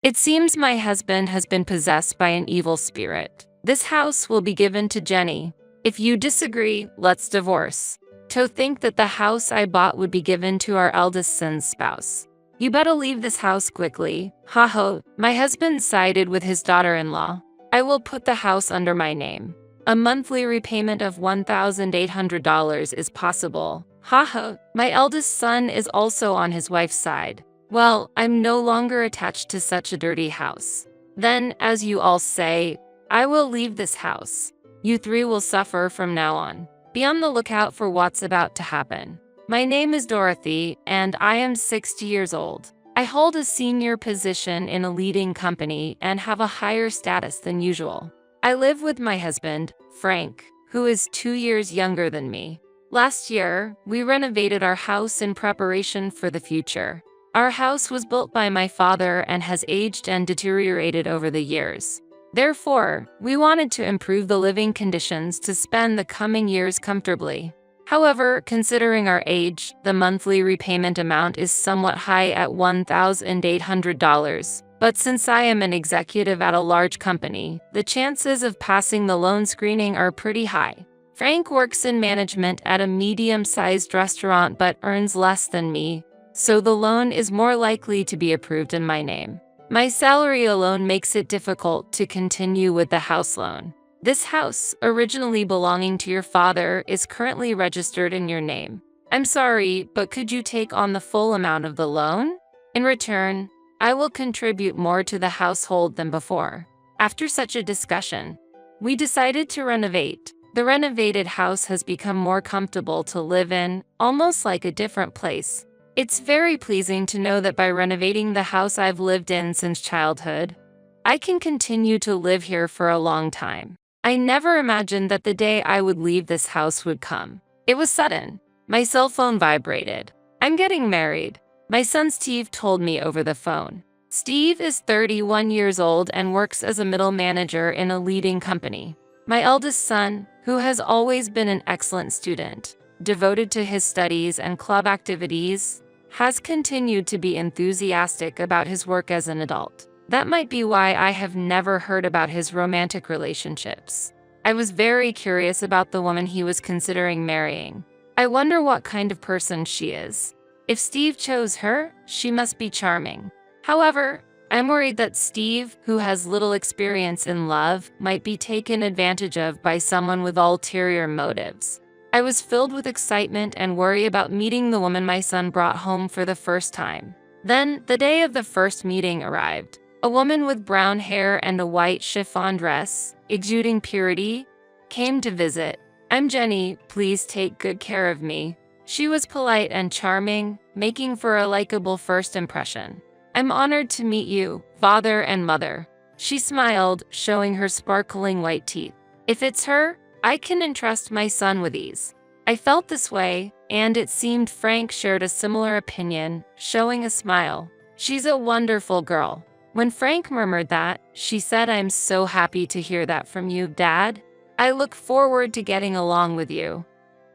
It seems my husband has been possessed by an evil spirit. This house will be given to Jenny. If you disagree, let's divorce. To think that the house I bought would be given to our eldest son's spouse. You better leave this house quickly. Ha ha. My husband sided with his daughter-in-law. I will put the house under my name. A monthly repayment of $1,800 is possible. Ha ha. My eldest son is also on his wife's side. Well, I'm no longer attached to such a dirty house. Then, as you all say, I will leave this house. You three will suffer from now on. Be on the lookout for what's about to happen. My name is Dorothy, and I am 60 years old. I hold a senior position in a leading company and have a higher status than usual. I live with my husband, Frank, who is 2 years younger than me. Last year, we renovated our house in preparation for the future. Our house was built by my father and has aged and deteriorated over the years. Therefore, we wanted to improve the living conditions to spend the coming years comfortably. However, considering our age, the monthly repayment amount is somewhat high at $1,800. But since I am an executive at a large company, the chances of passing the loan screening are pretty high. Frank works in management at a medium-sized restaurant but earns less than me, so the loan is more likely to be approved in my name. My salary alone makes it difficult to continue with the house loan. This house, originally belonging to your father, is currently registered in your name. I'm sorry, but could you take on the full amount of the loan? In return, I will contribute more to the household than before. After such a discussion, we decided to renovate. The renovated house has become more comfortable to live in, almost like a different place. It's very pleasing to know that by renovating the house I've lived in since childhood, I can continue to live here for a long time. I never imagined that the day I would leave this house would come. It was sudden. My cell phone vibrated. I'm getting married. My son Steve told me over the phone. Steve is 31 years old and works as a middle manager in a leading company. My eldest son, who has always been an excellent student, devoted to his studies and club activities, has continued to be enthusiastic about his work as an adult. That might be why I have never heard about his romantic relationships. I was very curious about the woman he was considering marrying. I wonder what kind of person she is. If Steve chose her, she must be charming. However, I'm worried that Steve, who has little experience in love, might be taken advantage of by someone with ulterior motives. I was filled with excitement and worry about meeting the woman my son brought home for the first time. Then, the day of the first meeting arrived. A woman with brown hair and a white chiffon dress, exuding purity, came to visit. I'm Jenny, please take good care of me. She was polite and charming, making for a likable first impression. I'm honored to meet you, father and mother. She smiled, showing her sparkling white teeth. If it's her, I can entrust my son with ease. I felt this way, and it seemed Frank shared a similar opinion, showing a smile. She's a wonderful girl. When Frank murmured that, she said, I'm so happy to hear that from you, Dad. I look forward to getting along with you.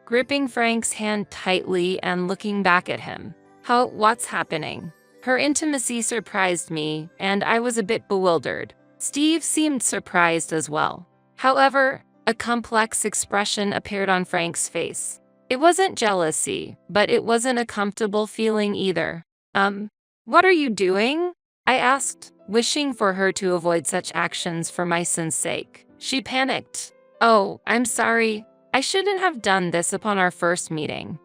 Gripping Frank's hand tightly and looking back at him. What's happening? Her intimacy surprised me, and I was a bit bewildered. Steve seemed surprised as well. However, a complex expression appeared on Frank's face. It wasn't jealousy, but it wasn't a comfortable feeling either. What are you doing? I asked, wishing for her to avoid such actions for my son's sake. She panicked. Oh, I'm sorry. I shouldn't have done this upon our first meeting.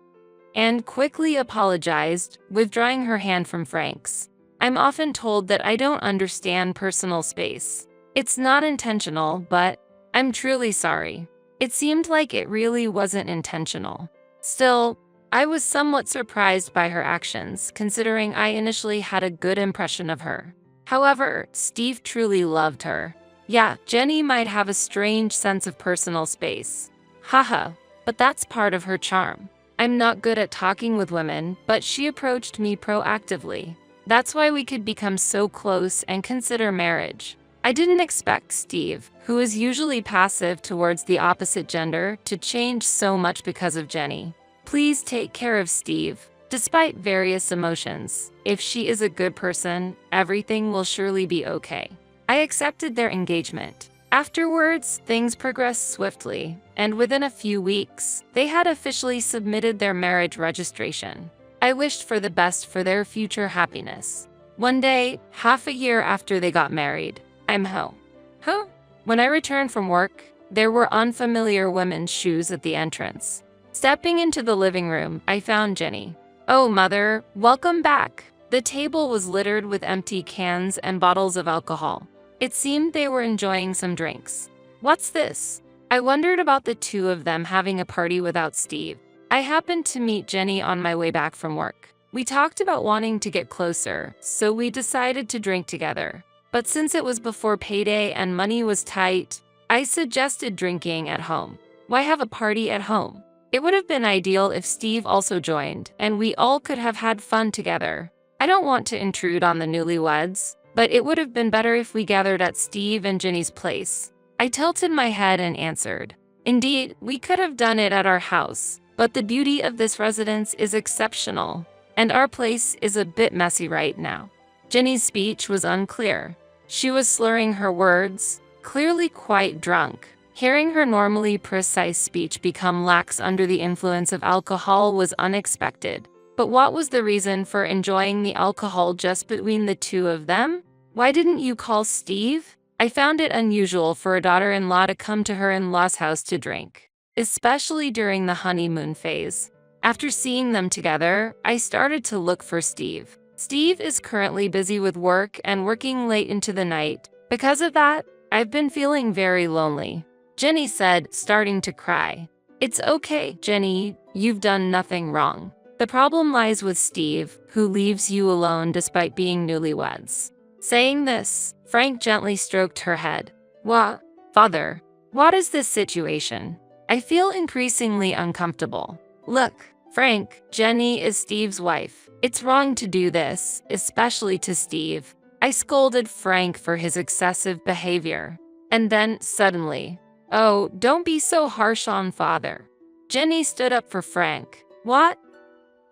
And quickly apologized, withdrawing her hand from Frank's. I'm often told that I don't understand personal space. It's not intentional, but I'm truly sorry. It seemed like it really wasn't intentional. Still, I was somewhat surprised by her actions, considering I initially had a good impression of her. However, Steve truly loved her. Yeah, Jenny might have a strange sense of personal space. Haha, but that's part of her charm. I'm not good at talking with women, but she approached me proactively. That's why we could become so close and consider marriage. I didn't expect Steve, who is usually passive towards the opposite gender, to change so much because of Jenny. Please take care of Steve. despite various emotions. If she is a good person, everything will surely be okay. I accepted their engagement. Afterwards, things progressed swiftly, and within a few weeks, they had officially submitted their marriage registration. I wished for the best for their future happiness. One day, half a year after they got married, I'm home. Huh? When I returned from work, there were unfamiliar women's shoes at the entrance. Stepping into the living room, I found Jenny. "Oh, Mother, welcome back." The table was littered with empty cans and bottles of alcohol. It seemed they were enjoying some drinks. "What's this?" I wondered about the two of them having a party without Steve. I happened to meet Jenny on my way back from work. We talked about wanting to get closer, so we decided to drink together. But since it was before payday and money was tight, I suggested drinking at home. Why have a party at home? It would have been ideal if Steve also joined, and we all could have had fun together. I don't want to intrude on the newlyweds, but it would have been better if we gathered at Steve and Jenny's place. I tilted my head and answered, "Indeed, we could have done it at our house, but the beauty of this residence is exceptional, and our place is a bit messy right now." Jenny's speech was unclear. She was slurring her words, clearly quite drunk. Hearing her normally precise speech become lax under the influence of alcohol was unexpected. But what was the reason for enjoying the alcohol just between the two of them? "Why didn't you call Steve?" I found it unusual for a daughter-in-law to come to her in-law's house to drink, especially during the honeymoon phase. After seeing them together, I started to look for Steve. Steve is currently busy with work and working late into the night. Because of that, I've been feeling very lonely. Jenny said, starting to cry. "It's okay, Jenny, you've done nothing wrong. The problem lies with Steve, who leaves you alone despite being newlyweds." Saying this, Frank gently stroked her head. "What? Father, what is this situation? I feel increasingly uncomfortable." "Look, Frank, Jenny is Steve's wife. It's wrong to do this, especially to Steve." I scolded Frank for his excessive behavior. And then, suddenly, "Oh, don't be so harsh on Father." Jenny stood up for Frank. "What?"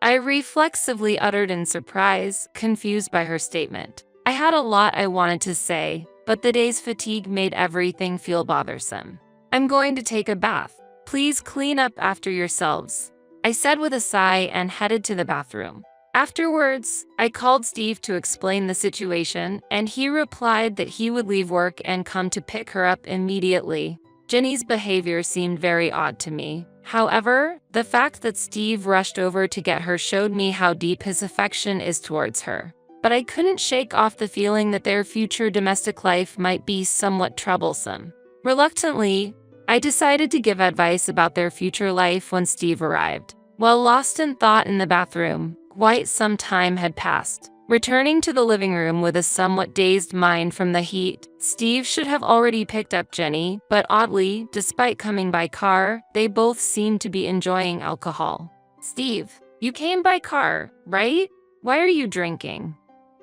I reflexively uttered in surprise, confused by her statement. I had a lot I wanted to say, but the day's fatigue made everything feel bothersome. "I'm going to take a bath. Please clean up after yourselves," I said with a sigh and headed to the bathroom. Afterwards, I called Steve to explain the situation, and he replied that he would leave work and come to pick her up immediately. Jenny's behavior seemed very odd to me. However, the fact that Steve rushed over to get her showed me how deep his affection is towards her. But I couldn't shake off the feeling that their future domestic life might be somewhat troublesome. Reluctantly, I decided to give advice about their future life when Steve arrived. While lost in thought in the bathroom, quite some time had passed. Returning to the living room with a somewhat dazed mind from the heat, Steve should have already picked up Jenny, but oddly, despite coming by car, they both seemed to be enjoying alcohol. "Steve, you came by car, right? Why are you drinking?"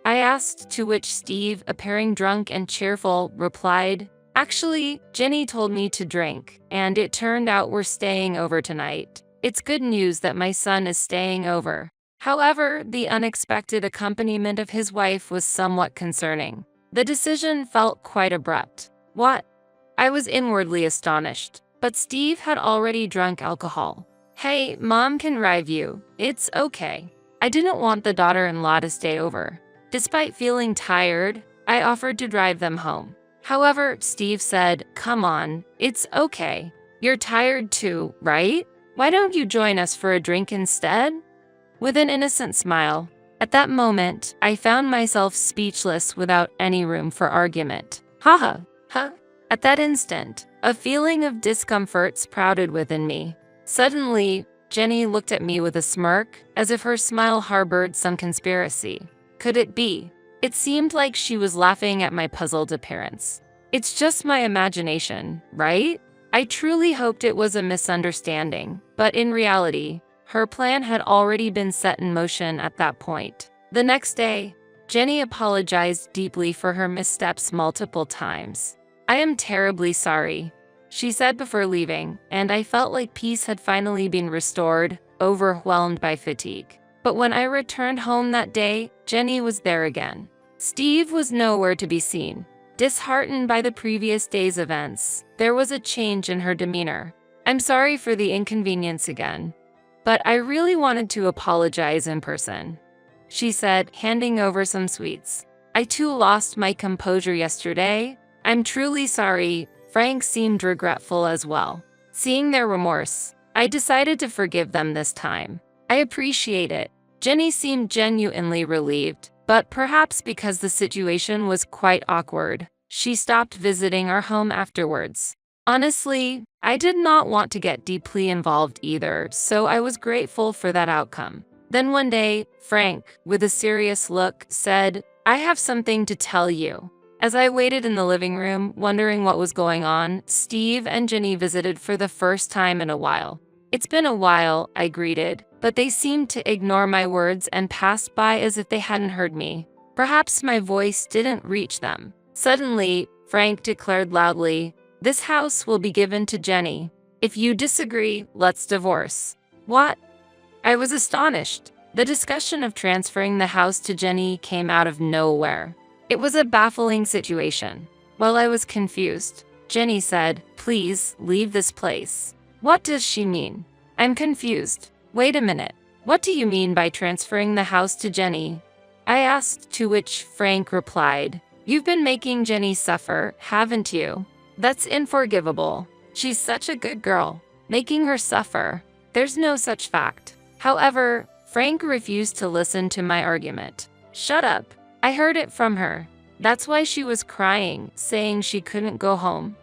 I asked, to which Steve, appearing drunk and cheerful, replied, "Actually, Jenny told me to drink, and it turned out we're staying over tonight. It's good news that my son is staying over." However, the unexpected accompaniment of his wife was somewhat concerning. The decision felt quite abrupt. "What?" I was inwardly astonished, but Steve had already drunk alcohol. "Hey, Mom can drive you. It's okay." I didn't want the daughter-in-law to stay over. Despite feeling tired, I offered to drive them home. However, Steve said, "Come on, it's okay. You're tired too, right? Why don't you join us for a drink instead?" With an innocent smile. At that moment, I found myself speechless without any room for argument. Haha, huh? At that instant, a feeling of discomfort sprouted within me. Suddenly, Jenny looked at me with a smirk, as if her smile harbored some conspiracy. Could it be? It seemed like she was laughing at my puzzled appearance. "It's just my imagination, right?" I truly hoped it was a misunderstanding, but in reality, her plan had already been set in motion at that point. The next day, Jenny apologized deeply for her missteps multiple times. "I am terribly sorry," she said before leaving, and I felt like peace had finally been restored, overwhelmed by fatigue. But when I returned home that day, Jenny was there again. Steve was nowhere to be seen. Disheartened by the previous day's events, there was a change in her demeanor. "I'm sorry for the inconvenience again, but I really wanted to apologize in person," she said, handing over some sweets. "I too lost my composure yesterday. I'm truly sorry." Frank seemed regretful as well. Seeing their remorse, I decided to forgive them this time. "I appreciate it." Jenny seemed genuinely relieved, but perhaps because the situation was quite awkward, she stopped visiting our home afterwards. Honestly, I did not want to get deeply involved either, so I was grateful for that outcome. Then one day, Frank, with a serious look, said, "I have something to tell you." As I waited in the living room, wondering what was going on, Steve and Jenny visited for the first time in a while. "It's been a while," I greeted, but they seemed to ignore my words and passed by as if they hadn't heard me. Perhaps my voice didn't reach them. Suddenly, Frank declared loudly, "This house will be given to Jenny. If you disagree, let's divorce." "What?" I was astonished. The discussion of transferring the house to Jenny came out of nowhere. It was a baffling situation. While I was confused, Jenny said, "Please leave this place." "What does she mean?" "I'm confused." "Wait a minute. What do you mean by transferring the house to Jenny?" I asked, to which Frank replied, "You've been making Jenny suffer, haven't you? That's unforgivable. She's such a good girl. Making her suffer. There's no such fact." However, Frank refused to listen to my argument. "Shut up. I heard it from her. That's why she was crying, saying she couldn't go home."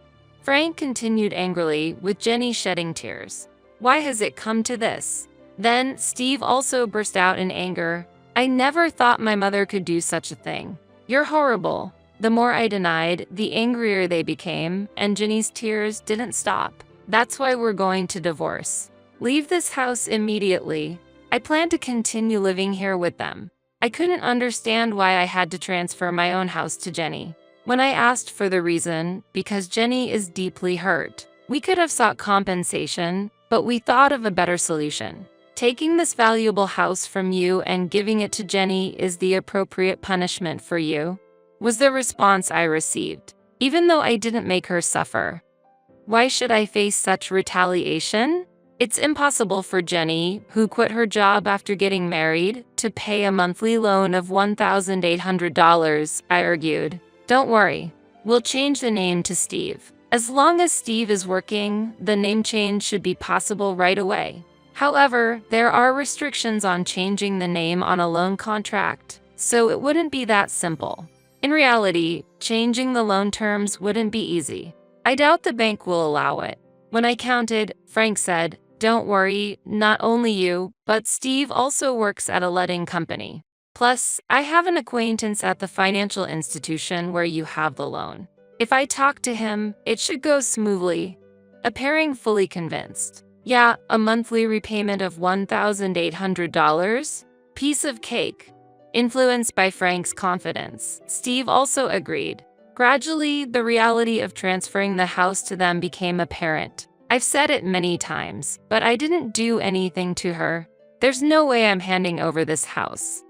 Frank continued angrily, with Jenny shedding tears. "Why has it come to this?" Then Steve also burst out in anger. "I never thought my mother could do such a thing. You're horrible." The more I denied, the angrier they became, and Jenny's tears didn't stop. "That's why we're going to divorce. Leave this house immediately. I plan to continue living here with them." I couldn't understand why I had to transfer my own house to Jenny. When I asked for the reason, because Jenny is deeply hurt. We could have sought compensation, but we thought of a better solution. "Taking this valuable house from you and giving it to Jenny is the appropriate punishment for you," was the response I received, even though I didn't make her suffer. Why should I face such retaliation? It's impossible for Jenny, who quit her job after getting married, to pay a monthly loan of $1,800, I argued. "Don't worry. We'll change the name to Steve. As long as Steve is working, the name change should be possible right away." However, there are restrictions on changing the name on a loan contract, so it wouldn't be that simple. In reality, changing the loan terms wouldn't be easy. I doubt the bank will allow it. When I counted, Frank said, "Don't worry, not only you, but Steve also works at a letting company. Plus, I have an acquaintance at the financial institution where you have the loan. If I talk to him, it should go smoothly." Appearing fully convinced. "Yeah, a monthly repayment of $1,800? Piece of cake." Influenced by Frank's confidence, Steve also agreed. Gradually, the reality of transferring the house to them became apparent. I've said it many times, but I didn't do anything to her. There's no way I'm handing over this house.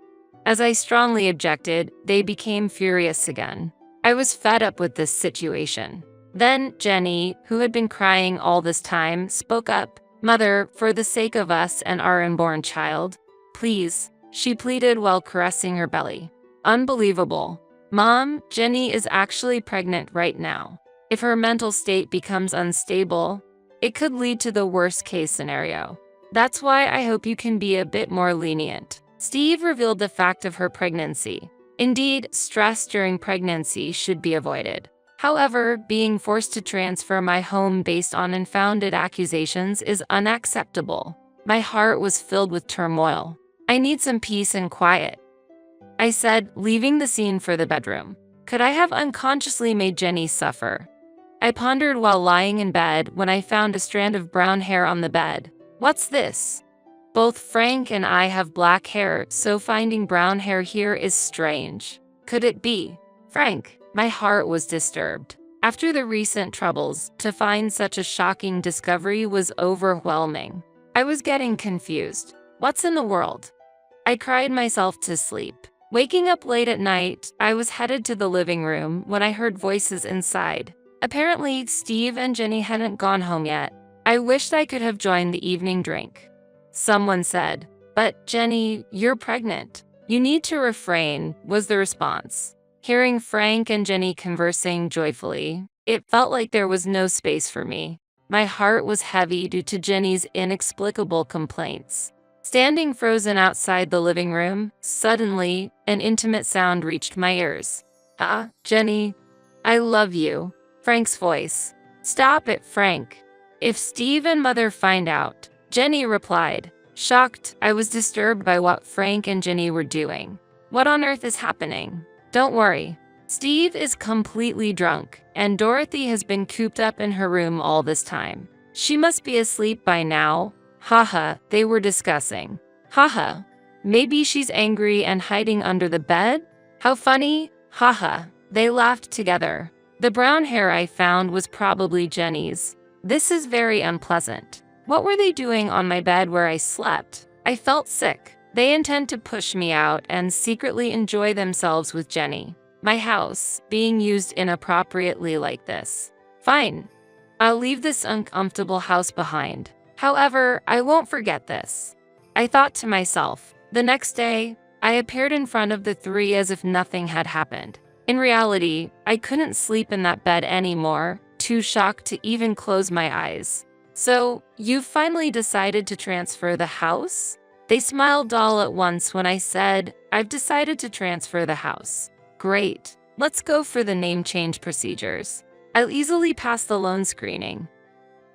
As I strongly objected, they became furious again. I was fed up with this situation. Then Jenny, who had been crying all this time, spoke up. "Mother, for the sake of us and our unborn child, please," she pleaded while caressing her belly. Unbelievable. "Mom, Jenny is actually pregnant right now. If her mental state becomes unstable, it could lead to the worst-case scenario. That's why I hope you can be a bit more lenient." Steve revealed the fact of her pregnancy. Indeed, stress during pregnancy should be avoided. However, being forced to transfer my home based on unfounded accusations is unacceptable. My heart was filled with turmoil. "I need some peace and quiet," I said, leaving the scene for the bedroom. Could I have unconsciously made Jenny suffer? I pondered while lying in bed when I found a strand of brown hair on the bed. "What's this?" Both Frank and I have black hair, so finding brown hair here is strange. Could it be Frank? My heart was disturbed. After the recent troubles, to find such a shocking discovery was overwhelming. I was getting confused. What's in the world? I cried myself to sleep. Waking up late at night, I was headed to the living room when I heard voices inside. Apparently, Steve and Jenny hadn't gone home yet. I wished I could have joined the evening drink. Someone said, "But Jenny, you're pregnant. You need to refrain," was the response. Hearing Frank and Jenny conversing joyfully, it felt like there was no space for me. My heart was heavy due to Jenny's inexplicable complaints. Standing frozen outside the living room, suddenly, an intimate sound reached my ears. "Ah, Jenny, I love you." Frank's voice. "Stop it, Frank. If Steve and Mother find out," Jenny replied. Shocked, I was disturbed by what Frank and Jenny were doing. "What on earth is happening?" "Don't worry. Steve is completely drunk, and Dorothy has been cooped up in her room all this time. She must be asleep by now." Haha, they were discussing. Haha, maybe she's angry and hiding under the bed? How funny. Haha, they laughed together. The brown hair I found was probably Jenny's. This is very unpleasant. What were they doing on my bed where I slept? I felt sick. They intend to push me out and secretly enjoy themselves with Jenny. My house being used inappropriately like this. Fine. I'll leave this uncomfortable house behind. However, I won't forget this. I thought to myself. The next day, I appeared in front of the three as if nothing had happened. In reality, I couldn't sleep in that bed anymore, too shocked to even close my eyes. "So, you've finally decided to transfer the house?" They smiled all at once when I said, "I've decided to transfer the house." "Great. Let's go for the name change procedures. I'll easily pass the loan screening."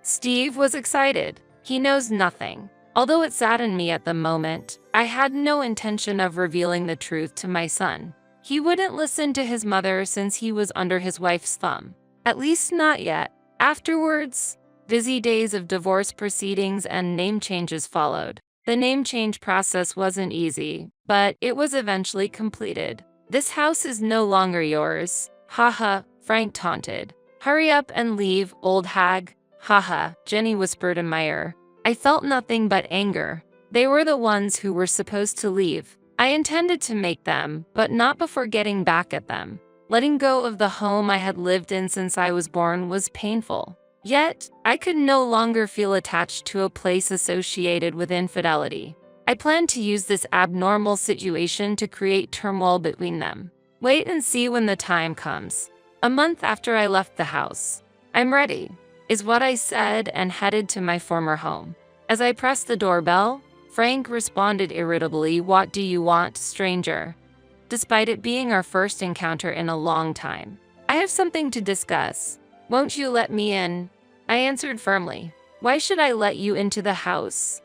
Steve was excited. He knows nothing. Although it saddened me at the moment, I had no intention of revealing the truth to my son. He wouldn't listen to his mother since he was under his wife's thumb. At least not yet. Afterwards, busy days of divorce proceedings and name changes followed. The name change process wasn't easy, but it was eventually completed. "This house is no longer yours." Haha, Frank taunted. "Hurry up and leave, old hag." Haha, Jenny whispered in my ear. I felt nothing but anger. They were the ones who were supposed to leave. I intended to make them, but not before getting back at them. Letting go of the home I had lived in since I was born was painful. Yet, I could no longer feel attached to a place associated with infidelity. I planned to use this abnormal situation to create turmoil between them. Wait and see when the time comes. A month after I left the house. "I'm ready," is what I said and headed to my former home. As I pressed the doorbell, Frank responded irritably, "What do you want, stranger?" Despite it being our first encounter in a long time. "I have something to discuss. Won't you let me in?" I answered firmly. "Why should I let you into the house?"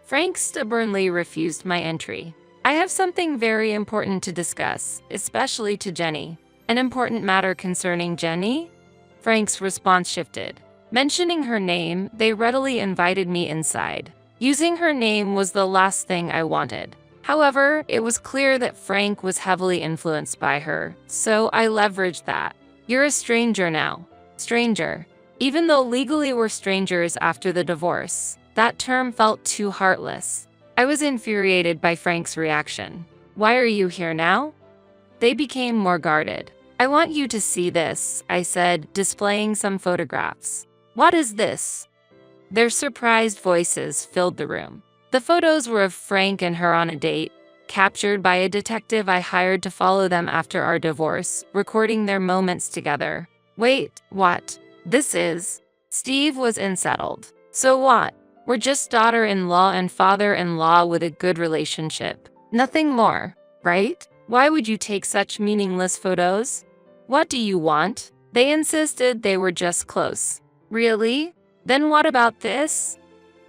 Frank stubbornly refused my entry. "I have something very important to discuss, especially to Jenny." "An important matter concerning Jenny?" Frank's response shifted. Mentioning her name, they readily invited me inside. Using her name was the last thing I wanted. However, it was clear that Frank was heavily influenced by her, so I leveraged that. "You're a stranger now." Stranger. Even though legally we're strangers after the divorce, that term felt too heartless. I was infuriated by Frank's reaction. "Why are you here now?" They became more guarded. "I want you to see this," I said, displaying some photographs. "What is this?" Their surprised voices filled the room. The photos were of Frank and her on a date, captured by a detective I hired to follow them after our divorce, recording their moments together. "Wait, what? This is..." Steve was unsettled. "So what? We're just daughter-in-law and father-in-law with a good relationship. Nothing more, right? Why would you take such meaningless photos?" "What do you want?" They insisted they were just close. "Really? Then what about this?"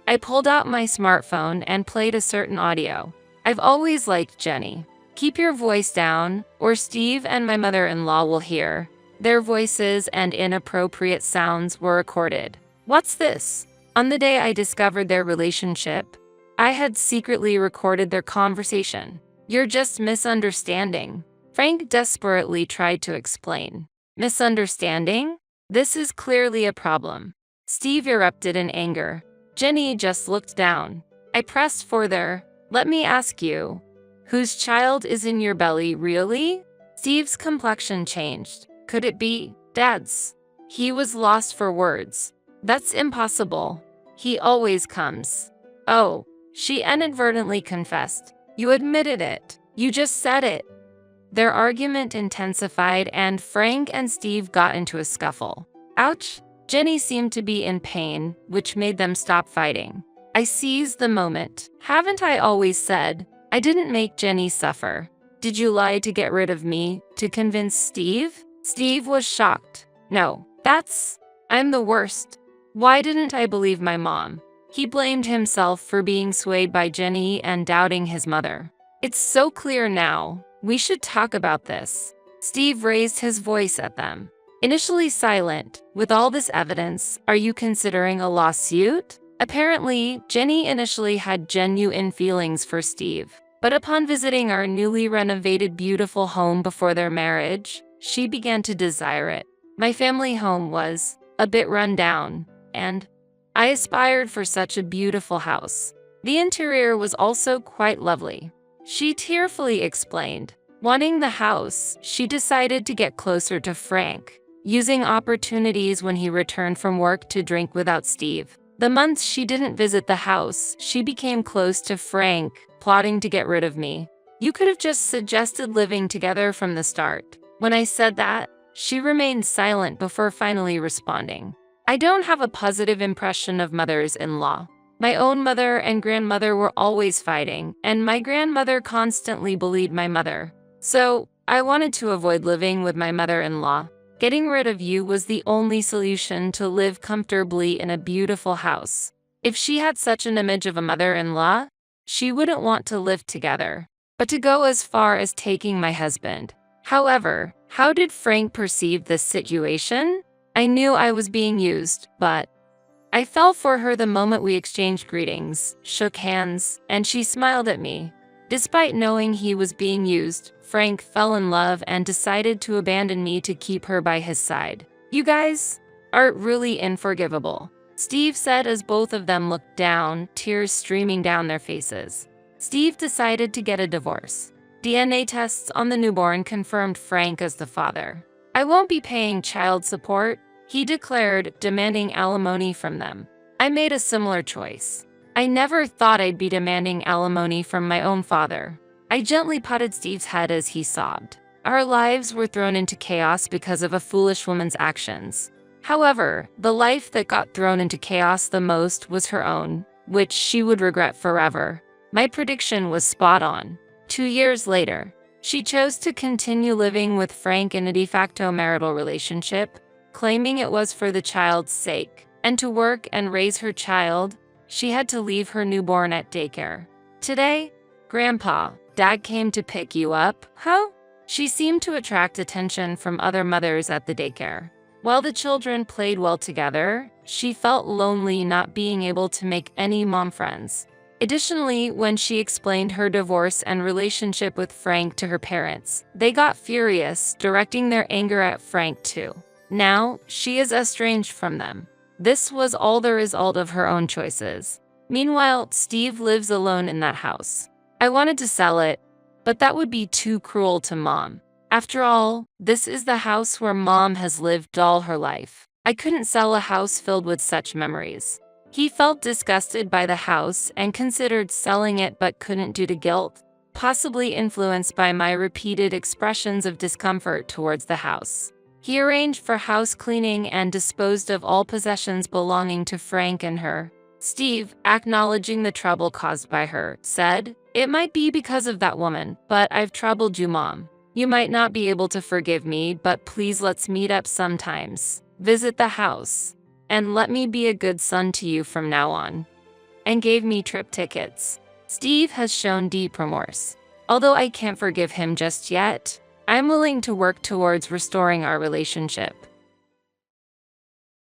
I pulled out my smartphone and played a certain audio. "I've always liked Jenny. Keep your voice down, or Steve and my mother-in-law will hear." Their voices and inappropriate sounds were recorded. "What's this?" On the day I discovered their relationship, I had secretly recorded their conversation. "You're just misunderstanding." Frank desperately tried to explain. "Misunderstanding? This is clearly a problem." Steve erupted in anger. Jenny just looked down. I pressed further. "Let me ask you, Whose child is in your belly, really? Steve's complexion changed. Could it be Dad's? He was lost for words. That's impossible. He always comes. Oh, she inadvertently confessed. You admitted it. You just said it. Their argument intensified and Frank and Steve got into a scuffle. Ouch! Jenny seemed to be in pain, which made them stop fighting. I seized the moment. Haven't I always said? I didn't make Jenny suffer. Did you lie to get rid of me, to convince Steve? Steve was shocked. No, I'm the worst. Why didn't I believe my mom? He blamed himself for being swayed by Jenny and doubting his mother. It's so clear now. We should talk about this. Steve raised his voice at them. Initially silent, with all this evidence, are you considering a lawsuit? Apparently, Jenny initially had genuine feelings for Steve. But upon visiting our newly renovated beautiful home before their marriage, she began to desire it. My family home was a bit run down, and I aspired for such a beautiful house. The interior was also quite lovely. She tearfully explained. Wanting the house, she decided to get closer to Frank, using opportunities when he returned from work to drink without Steve. The months she didn't visit the house, she became close to Frank, plotting to get rid of me. You could have just suggested living together from the start. When I said that, she remained silent before finally responding. I don't have a positive impression of mothers-in-law. My own mother and grandmother were always fighting, and my grandmother constantly bullied my mother. So, I wanted to avoid living with my mother-in-law. Getting rid of you was the only solution to live comfortably in a beautiful house. If she had such an image of a mother-in-law, she wouldn't want to live together. But to go as far as taking my husband. However, how did Frank perceive this situation? I knew I was being used, but I fell for her the moment we exchanged greetings, shook hands, and she smiled at me. Despite knowing he was being used, Frank fell in love and decided to abandon me to keep her by his side. You guys are really unforgivable, Steve said as both of them looked down, tears streaming down their faces. Steve decided to get a divorce. DNA tests on the newborn confirmed Frank as the father. I won't be paying child support, he declared, demanding alimony from them. I made a similar choice. I never thought I'd be demanding alimony from my own father. I gently patted Steve's head as he sobbed. Our lives were thrown into chaos because of a foolish woman's actions. However, the life that got thrown into chaos the most was her own, which she would regret forever. My prediction was spot on. 2 years later, she chose to continue living with Frank in a de facto marital relationship, claiming it was for the child's sake. And to work and raise her child, she had to leave her newborn at daycare. Today, Grandpa, Dad came to pick you up, huh? She seemed to attract attention from other mothers at the daycare. While the children played well together, she felt lonely not being able to make any mom friends. Additionally, when she explained her divorce and relationship with Frank to her parents, they got furious, directing their anger at Frank too. Now, she is estranged from them. This was all the result of her own choices. Meanwhile, Steve lives alone in that house. I wanted to sell it, but that would be too cruel to Mom. After all, this is the house where Mom has lived all her life. I couldn't sell a house filled with such memories. He felt disgusted by the house and considered selling it but couldn't due to guilt, possibly influenced by my repeated expressions of discomfort towards the house. He arranged for house cleaning and disposed of all possessions belonging to Frank and her. Steve, acknowledging the trouble caused by her, said, "It might be because of that woman, but I've troubled you, Mom. You might not be able to forgive me, but please let's meet up sometimes. Visit the house. And let me be a good son to you from now on." And gave me trip tickets. Steve has shown deep remorse. Although I can't forgive him just yet, I'm willing to work towards restoring our relationship.